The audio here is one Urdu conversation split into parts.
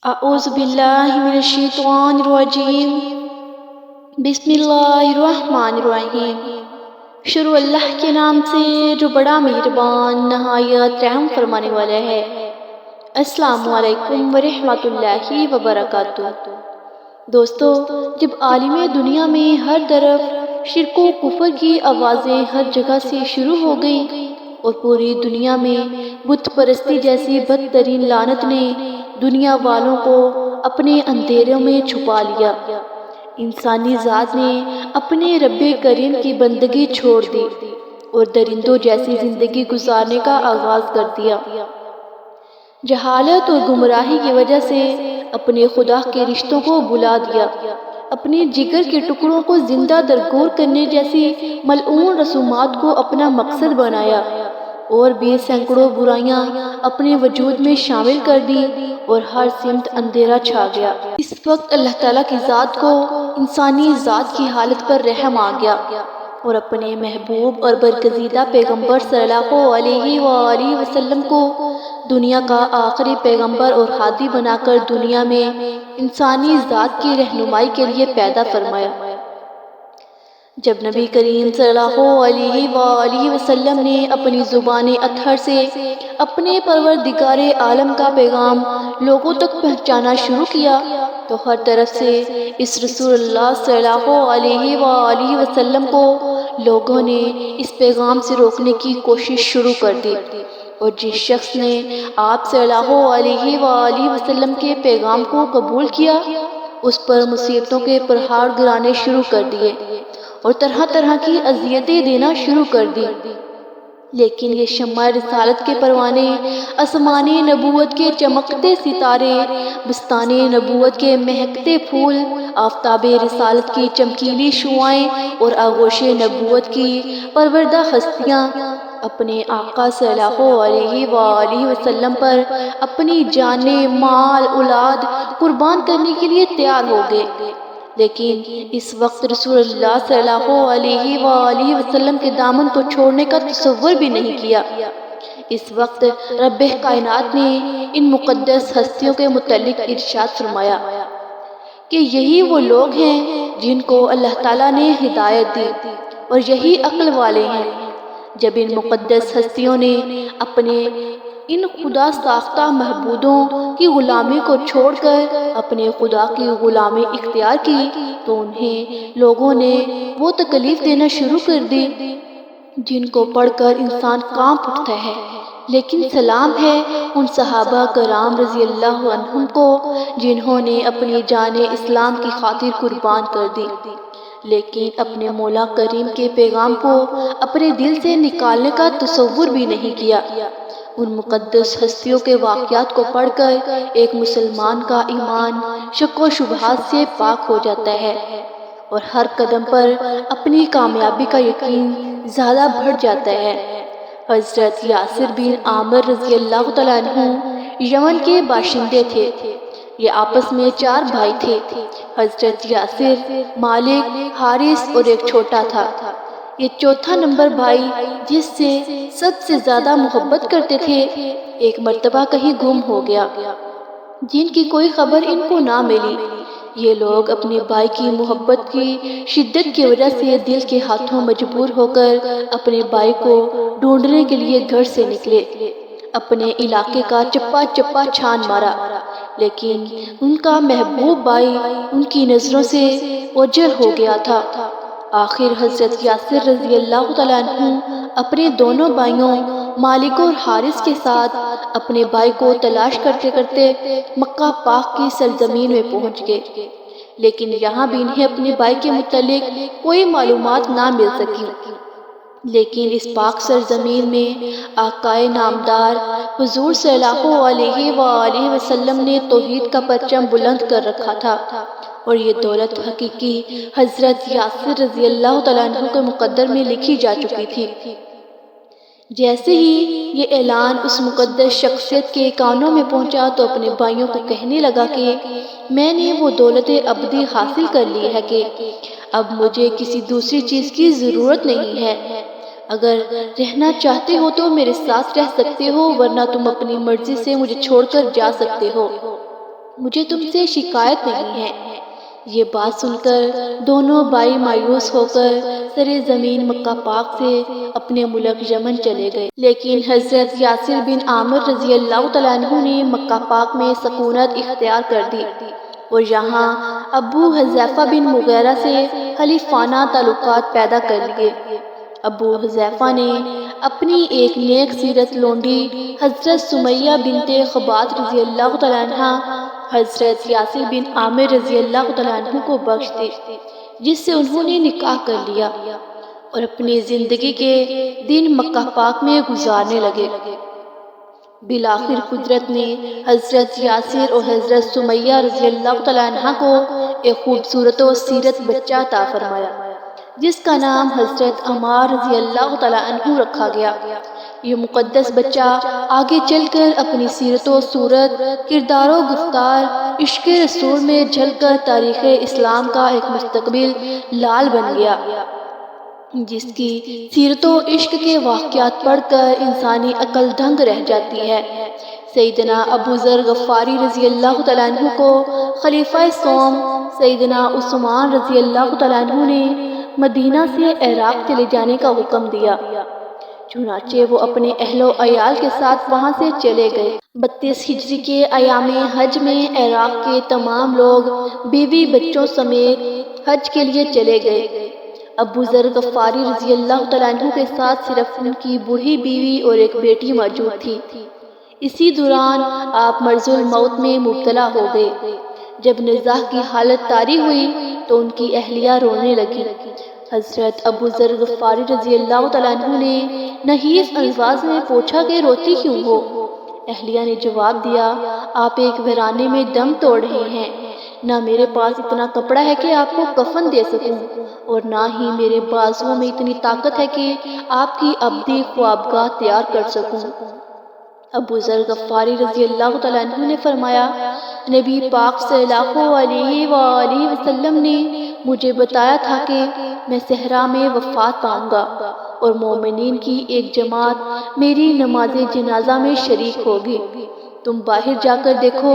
اعوذ باللہ من الشیطان الرجیم بسم اللہ الرحمن الرحیم۔ شروع اللہ کے نام سے جو بڑا مہربان نہایت رحم فرمانے والا ہے۔ السلام علیکم ورحمۃ اللہ وبرکاتہ۔ دوستو، جب عالم دنیا میں ہر طرف شرک و کفر کی آوازیں ہر جگہ سے شروع ہو گئیں اور پوری دنیا میں بت پرستی جیسی بدترین لعنت نے دنیا والوں کو اپنے اندھیروں میں چھپا لیا، انسانی ذات نے اپنے رب کریم کی بندگی چھوڑ دی اور درندوں جیسی زندگی گزارنے کا آغاز کر دیا۔ جہالت اور گمراہی کی وجہ سے اپنے خدا کے رشتوں کو بھلا دیا، اپنے جگر کے ٹکڑوں کو زندہ درگور کرنے جیسی ملعون رسومات کو اپنا مقصد بنایا اور بھی سینکڑوں برائیاں اپنے وجود میں شامل کر دی اور ہر سمت اندھیرا چھا گیا۔ اس وقت اللہ تعالیٰ کی ذات کو انسانی ذات کی حالت پر رحم آ گیا اور اپنے محبوب اور برگزیدہ پیغمبر صلی اللہ علیہ وآلہ وسلم کو دنیا کا آخری پیغمبر اور ہادی بنا کر دنیا میں انسانی ذات کی رہنمائی کے لیے پیدا فرمایا۔ جب نبی کریم صلی اللہ علیہ وآلہ وسلم نے اپنی زبان اطہر سے اپنے پروردگار عالم کا پیغام لوگوں تک پہنچانا شروع کیا تو ہر طرف سے اس رسول اللہ صلی اللہ علیہ وآلہ وسلم کو لوگوں نے اس پیغام سے روکنے کی کوشش شروع کر دی، اور جس شخص نے آپ صلی اللہ علیہ وآلہ وسلم کے پیغام کو قبول کیا اس پر مصیبتوں کے پہاڑ گرانے شروع کر دیے اور طرح طرح کی اذیتیں دینا شروع کر دی۔ لیکن یہ شمع رسالت کے پروانے، آسمانی نبوت کے چمکتے ستارے، بستانی نبوت کے مہکتے پھول، آفتاب رسالت کی چمکیلی شعاعیں اور آغوش نبوت کی پروردہ ہستیاں اپنے آقا صلی اللہ علیہ وآلہ وسلم پر اپنی جانیں، مال، اولاد قربان کرنے کے لیے تیار ہو گئے۔ لیکن اس وقت رسول اللہ صلی اللہ علیہ وآلہ وسلم کے دامن کو چھوڑنے کا تصور بھی نہیں کیا۔ اس وقت رب کائنات نے ان مقدس ہستیوں کے متعلق ارشاد فرمایا کہ یہی وہ لوگ ہیں جن کو اللہ تعالیٰ نے ہدایت دی اور یہی عقل والے ہیں۔ جب ان مقدس ہستیوں نے اپنے ان خدا ساختہ معبودوں کی غلامی کو چھوڑ کر اپنے خدا کی غلامی اختیار کی تو انہیں لوگوں نے وہ تکلیف دینا شروع کر دی جن کو پڑھ کر انسان کانپ اٹھتا ہے۔ لیکن سلام ہے ان صحابہ کرام رضی اللہ عنہم کو جنہوں نے اپنی جان اسلام کی خاطر قربان کر دی، لیکن اپنے مولا کریم کے پیغام کو اپنے دل سے نکالنے کا تصور بھی نہیں کیا۔ ان مقدس ہستیوں کے واقعات کو پڑھ کر ایک مسلمان کا ایمان شک و شبہات سے پاک ہو جاتا ہے اور ہر قدم پر اپنی کامیابی کا یقین زیادہ بڑھ جاتا ہے۔ حضرت یاسر بن عامر رضی اللہ تعالیٰ عنہ یمن کے باشندے تھے۔ یہ آپس میں 4 بھائی تھے۔ حضرت یاسر، مالک، حارث اور ایک چھوٹا تھا۔ یہ چوتھا نمبر بھائی جس سے سب سے زیادہ محبت کرتے تھے ایک مرتبہ کہیں گم ہو گیا، جن کی کوئی خبر ان کو نہ ملی۔ یہ لوگ اپنے بھائی کی محبت کی شدت کی وجہ سے دل کے ہاتھوں مجبور ہو کر اپنے بھائی کو ڈھونڈنے کے لیے گھر سے نکلے، اپنے علاقے کا چپا چپا چھان مارا، لیکن ان کا محبوب بھائی ان کی نظروں سے اوجھل ہو گیا تھا۔ آخر حضرت یاسر رضی اللہ تعالیٰ عنہ اپنے دونوں بھائیوں مالک اور حارث کے ساتھ اپنے بھائی کو تلاش کرتے کرتے مکہ پاک کی سرزمین میں پہنچ گئے، لیکن یہاں بھی انہیں اپنے بھائی کے متعلق کوئی معلومات نہ مل سکی۔ لیکن اس پاک سرزمین میں آقائے نامدار حضور صلی اللہ علیہ وآلہ وسلم نے توحید کا پرچم بلند کر رکھا تھا اور یہ دولت حقیقی حضرت یاسر رضی اللہ تعالیٰ عنہ کے مقدر میں لکھی جا چکی تھی۔ جیسے ہی یہ اعلان اس مقدس شخصیت کے کانوں میں پہنچا تو اپنے بھائیوں کو کہنے لگا کہ میں نے وہ دولت ابدی حاصل کر لی ہے کہ اب مجھے کسی دوسری چیز کی ضرورت نہیں ہے۔ اگر رہنا چاہتے ہو تو میرے ساتھ رہ سکتے ہو، ورنہ تم اپنی مرضی سے مجھے چھوڑ کر جا سکتے ہو۔ مجھے تم سے شکایت نہیں ہے۔ یہ بات سن کر دونوں بھائی مایوس ہو کر سرے زمین مکہ پاک سے اپنے ملک یمن چلے گئے، لیکن حضرت یاسر بن عامر رضی اللہ تعالیٰ عنہ نے مکہ پاک میں سکونت اختیار کر دی اور یہاں ابو حذیفہ بن مغیرہ سے خلیفانہ تعلقات پیدا کر لیے۔ ابو حذیفہ نے اپنی ایک نیک سیرت لونڈی حضرت سمیہ بنت خبات رضی اللہ تعالیٰ عنہ حضرت یاسر بن عامر رضی اللہ تعالیٰ عنہ کو بخش دی، جس سے انہوں نے نکاح کر لیا اور اپنی زندگی کے دن مکہ پاک میں گزارنے لگے۔ بالآخر قدرت نے حضرت یاسر اور حضرت سمیہ رضی اللہ تعالیٰ عنہ کو ایک خوبصورت و سیرت بچہ عطا فرمایا، جس کا نام حضرت عمار رضی اللہ تعالیٰ عنہ رکھا گیا۔ یہ مقدس بچہ آگے چل کر اپنی سیرت و صورت، کردار و گفتار، عشق رسول میں جھل کر تاریخ اسلام کا ایک مستقبل لال بن گیا، جس کی سیرت و عشق کے واقعات پڑھ کر انسانی عقل دنگ رہ جاتی ہے۔ سیدنا ابو ذر غفاری رضی اللہ تعالیٰ عنہ کو خلیفہ سوم سیدنا عثمان رضی اللہ تعالیٰ عنہ نے مدینہ سے عراق چلے جانے کا حکم دیا، چنانچہ وہ اپنے اہل و عیال کے ساتھ وہاں سے چلے گئے۔ 32 ہجری کے ایام حج میں عراق کے تمام لوگ بیوی بچوں سمیت حج کے لیے چلے گئے۔ ابو ذر غفاری رضی اللہ تعالیٰ عنہ کے ساتھ صرف ان کی بوڑھی بیوی اور ایک بیٹی موجود تھی۔ اسی دوران آپ مرض الموت میں مبتلا ہو گئے۔ جب نزاع کی حالت طاری ہوئی تو ان کی اہلیہ رونے لگی۔ حضرت ابو ذر غفاری رضی اللہ تعالیٰ عنہ نے نحیف انداز میں پوچھا کہ روتی کیوں ہو؟ اہلیہ نے جواب دیا، آپ ایک ویرانے میں دم توڑ رہے ہیں، نہ میرے پاس اتنا کپڑا ہے کہ آپ کو کفن دے سکوں، اور نہ ہی میرے بازوؤں میں اتنی طاقت ہے کہ آپ کی ابدی خوابگاہ تیار کر سکوں۔ ابو ذر غفاری رضی اللہ تعالیٰ عنہ نے فرمایا، نبی پاک صلی اللہ علیہ وآلہ وسلم نے مجھے بتایا تھا کہ میں صحرا میں وفات پاؤں گا اور مومنین کی ایک جماعت میری نماز جنازہ میں شریک ہوگی۔ تم باہر جا کر دیکھو،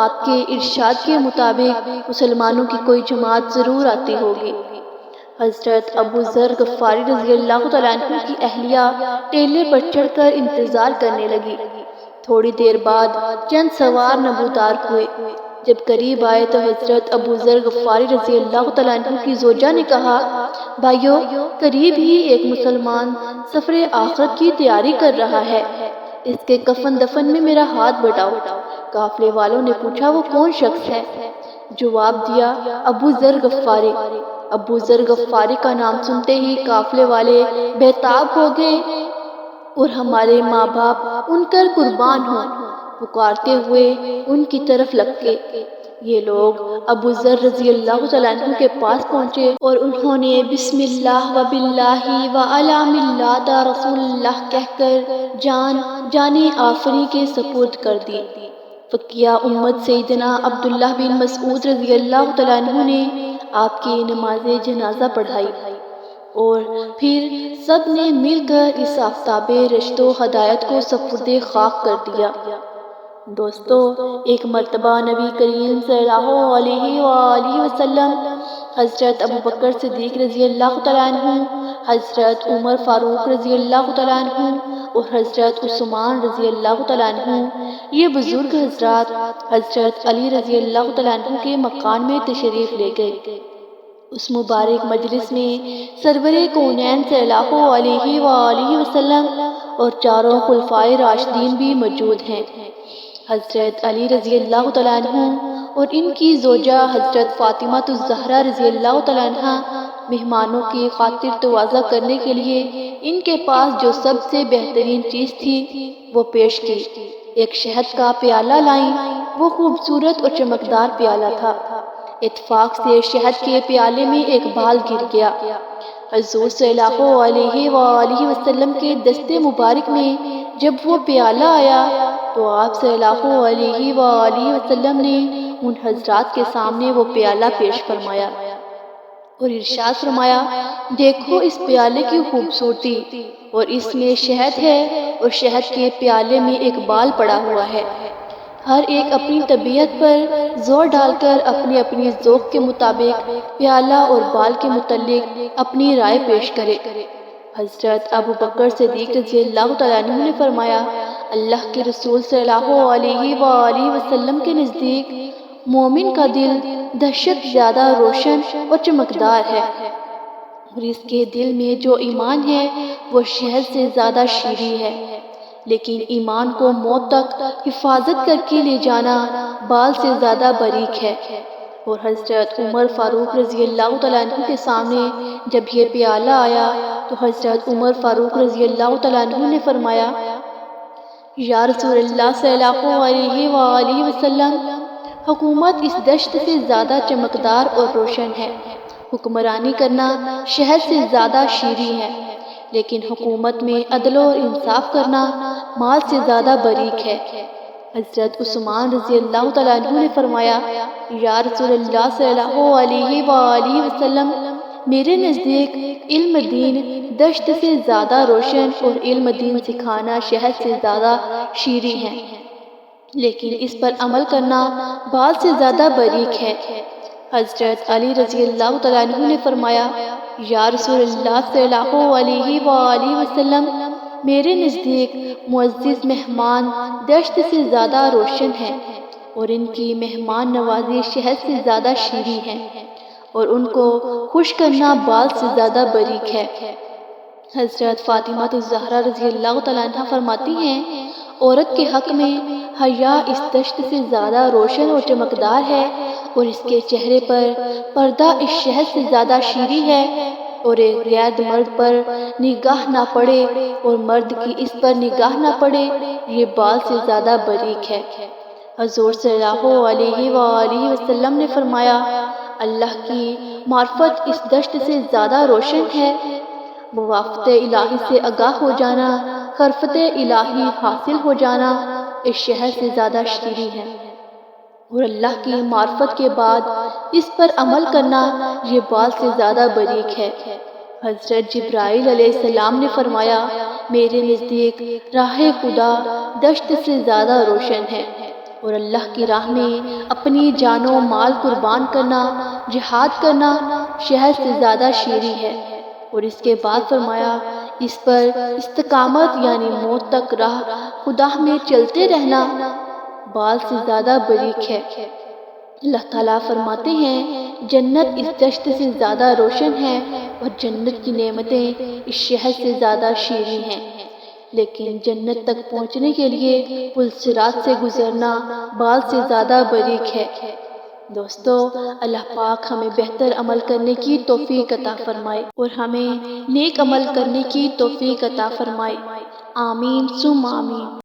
آپ کے ارشاد کے مطابق مسلمانوں کی کوئی جماعت ضرور آتی ہوگی۔ حضرت ابو ذر غفاری رضی اللہ تعالیٰ عنہ کی اہلیہ ٹیلے پر چڑھ کر انتظار کرنے لگی۔ تھوڑی دیر بعد چند سوار نمودار ہوئے۔ جب قریب آئے تو حضرت ابو ذر غفاری رضی اللہ تعالیٰ عنہ کی زوجہ نے کہا، بھائیو، قریب ہی ایک مسلمان سفر آخرت کی تیاری کر رہا ہے، اس کے کفن دفن میں میرا ہاتھ بٹاؤ۔ قافلے والوں نے پوچھا، وہ کون شخص ہے؟ جواب دیا، ابو ذر غفاری۔ ابو ذر غفاری کا نام سنتے ہی قافلے والے بےتاب ہو گئے اور ہمارے ماں باپ ان پر قربان ہوں پکارتے ہوئے ان کی طرف لپکے۔ یہ لوگ ابو ذر رضی اللہ تعالیٰ عنہ کے پاس پہنچے اور انہوں نے بسم اللہ و باللہ و علی ملۃ رسول اللہ کہہ کر جان آفری کے سپرد کر دی۔ فقیہ امت سیدنا عبداللہ بن مسعود رضی اللہ تعالیٰ عنہ نے آپ کی نماز جنازہ پڑھائی اور پھر سب نے مل کر اس آفتاب رشد و ہدایت کو سپرد خاک کر دیا۔ دوستو، ایک مرتبہ نبی کریم صلی اللہ علیہ وآلہ وسلم حضرت ابو بکر صدیق رضی اللہ تعالیٰ عنہ، حضرت عمر فاروق رضی اللہ تعالیٰ عنہ اور حضرت عثمان رضی اللہ تعالیٰ عنہ، یہ بزرگ حضرات حضرت علی رضی اللہ تعالیٰ عنہ کے مکان میں تشریف لے گئے۔ اس مبارک مجلس میں سرور کونین صلی اللہ علیہ وآلہ وسلم اور چاروں خلفائے راشدین بھی موجود ہیں۔ حضرت علی رضی اللہ تعالیٰ عنہ اور ان کی زوجہ حضرت فاطمہ الزہرا رضی اللہ تعالیٰ عنہ مہمانوں کی خاطر تواضع کرنے کے لیے ان کے پاس جو سب سے بہترین چیز تھی وہ پیش کی۔ ایک شہد کا پیالہ لائیں، وہ خوبصورت اور چمکدار پیالہ تھا۔ اتفاق سے شہد کے پیالے میں ایک بال گر گیا۔ حضور صلی اللہ علیہ وآلہ وسلم کے دست مبارک میں جب وہ پیالہ آیا تو آپ صلی اللہ علیہ وآلہ وسلم نے ان حضرات کے سامنے وہ پیالہ پیش فرمایا اور ارشاد فرمایا، دیکھو اس پیالے کی خوبصورتی، اور اس میں شہد ہے اور شہد کے پیالے میں ایک بال پڑا ہوا ہے۔ ہر ایک اپنی طبیعت پر زور ڈال کر اپنی اپنی ذوق کے مطابق پیالہ اور بال کے متعلق اپنی رائے پیش کرے۔ حضرت ابو بکر صدیق رضی اللہ تعالیٰ عنہ نے فرمایا، اللہ کے رسول صلی اللہ علیہ وآلہ وسلم کے نزدیک مومن کا دل دہشت زیادہ روشن اور چمکدار ہے، اور اس کے دل میں جو ایمان ہے وہ شہد سے زیادہ شیریں ہے، لیکن ایمان کو موت تک حفاظت کر کے لے جانا بال سے زیادہ باریک ہے۔ اور حضرت عمر فاروق رضی اللہ تعالیٰ عنہ کے سامنے جب یہ پیالہ آیا تو حضرت عمر فاروق رضی اللہ تعالیٰ عنہ نے فرمایا، یا رسول اللہ صلی اللہ علیہ وآلہ وسلم، حکومت اس دشت سے زیادہ چمکدار اور روشن ہے، حکمرانی کرنا شہد سے زیادہ شیریں ہے، لیکن حکومت میں عدل اور انصاف کرنا مال سے زیادہ باریک ہے۔ حضرت عثمان رضی اللہ تعالیٰ عنہ نے فرمایا، یا رسول اللہ صلی اللہ علیہ وآلہ وسلم، میرے نزدیک علم دین دشت سے زیادہ روشن اور علم دین سکھانا شہد سے زیادہ شیریں ہے، لیکن اس پر عمل کرنا بال سے زیادہ باریک ہے۔ حضرت علی رضی اللہ تعالیٰ عنہ نے فرمایا، یا رسول اللہ صلی اللہ علیہ وآلہ وسلم، میرے نزدیک معزز مہمان دشت سے زیادہ روشن ہیں، اور ان کی مہمان نوازی شہد سے زیادہ شیریں ہے، اور ان کو خوش کرنا بال سے زیادہ باریک ہے۔ حضرت فاطمہ الزہرا رضی اللہ تعالیٰ عنہ فرماتی ہیں، عورت کے حق میں حیا اس دشت سے زیادہ روشن اور چمکدار ہے، اور اس کے چہرے پر پردہ اس شہد سے زیادہ شیریں ہے، اور ایک غیر مرد پر نگاہ نہ پڑے اور مرد کی اس پر نگاہ نہ پڑے، یہ بال سے زیادہ باریک ہے۔ حضور صلی اللہ علیہ وآلہ وسلم نے فرمایا، اللہ کی معرفت اس دشت سے زیادہ روشن ہے، موافقت الہی سے آگاہ ہو جانا، خرفت الہی حاصل ہو جانا اس شہد سے زیادہ شیریں ہے، اور اللہ کی معرفت کے بعد اس پر عمل کرنا یہ بال سے زیادہ باریک ہے۔ حضرت جبرائیل علیہ السلام نے فرمایا، میرے نزدیک راہ خدا دشت سے زیادہ روشن ہے، اور اللہ کی راہ میں اپنی جان و مال قربان کرنا، جہاد کرنا شہد سے زیادہ شیریں ہے۔ اور اس کے بعد فرمایا، اس پر استقامت یعنی موت تک راہ خدا میں چلتے رہنا بال سے زیادہ باریک ہے۔ اللہ تعالیٰ فرماتے ہیں، جنت اس دشت سے زیادہ روشن ہے، اور جنت کی نعمتیں اس شہد سے زیادہ شیریں ہیں، لیکن جنت تک پہنچنے کے لیے پل صراط سے گزرنا بال سے زیادہ باریک ہے۔ دوستو، اللہ پاک ہمیں بہتر عمل کرنے کی توفیق عطا فرمائے، اور ہمیں نیک عمل کرنے کی توفیق عطا فرمائے۔ آمین ثم آمین۔